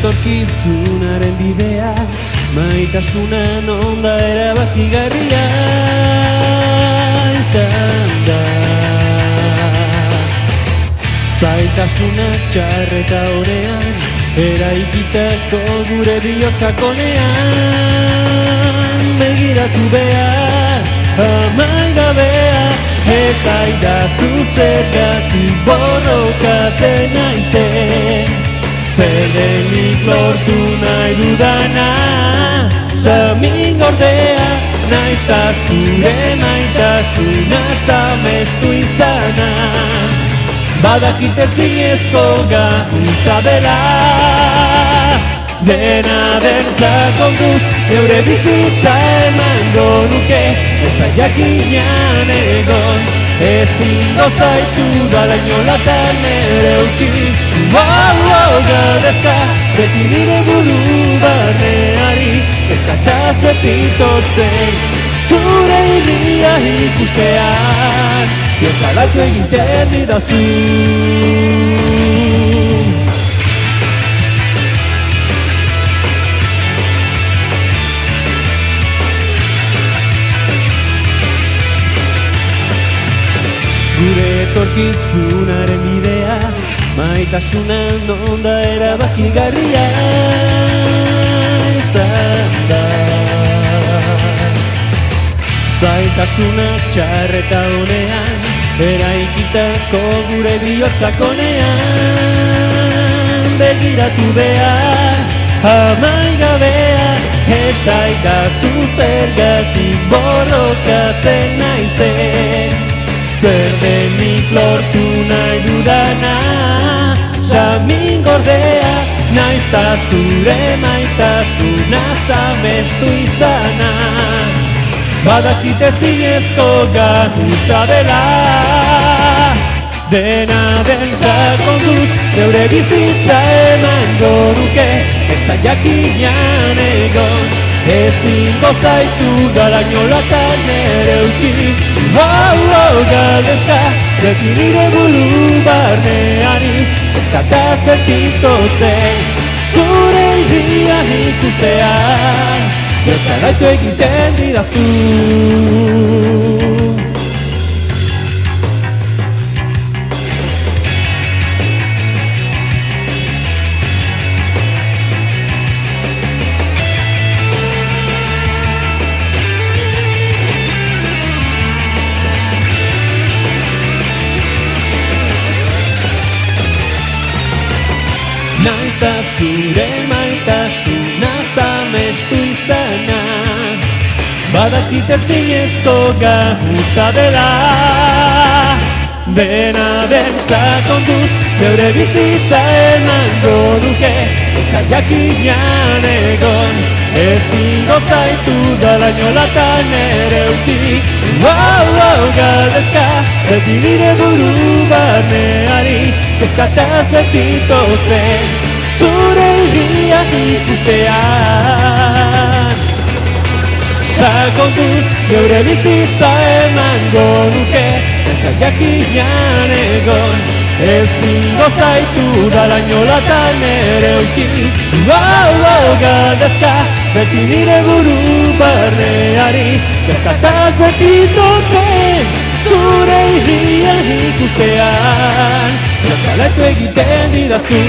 etorkizunaren bidea, maitasuna non da erabakigarria izan da. Zailtasunak txarreta honean, eraikitako gure bihotzakonean, begiratu behar, amaigabea, ez aidazu zergatik borrokatzen naizen. Zer denik lortu nahi dudana, samin gordea, naizta zure maitasuna zamestu izana. Badakit ez zinezko gauza dela, dena den sakonduz, geure bizitza emango nuke, ez da jakinan egon, ezingo zaitu dala inolatan ere utzi. Galdezka, beti nire buru barneari, eskataz betitotzen, zure irria ikustean, Biozalatu egiten didazu. Gure etorkizunaren bidea, maitasunan non da erabakigarria izan da. Zailtasunak txarreta honean, eraikitako gure bihotzakonean, begiratu behar, amaigabea, ez aidazu zergatik borrokatzen naizen. Zer denik lortu nahi dudana, samin gordea, naizta zure maitasuna zamestu izana. Badakit ez zinezko gauza dela, dena den sakonduz, geure bizitza emango nuke, ez da jakinan egon, ezingo zaitu dala inolatan ere utzi. Galdezka, beti nire buru barneari, eskataz betitotzen, zure irria ikustean, Biozalatu egiten didazu. Naizta zure maitasuna zamestu izana, badakit ez zinezko gauza dela, dena den sakonduz, geure bizitza emango nuke, ez da jakinan egon, ezingo zaitu dala inolatan ere utzi. Galdezka, beti nire buru barneari, eskataz betitotzen, zure irria ikustean. Sakonduz, geure bizitza emango nuke, ez da jakinan egon, ezingo zaitu dala inolatan ere utzi. Galdezka, beti nire buru barneari, eskataz betitotzen, zure irria ikustean, Biozalatu egiten didazu.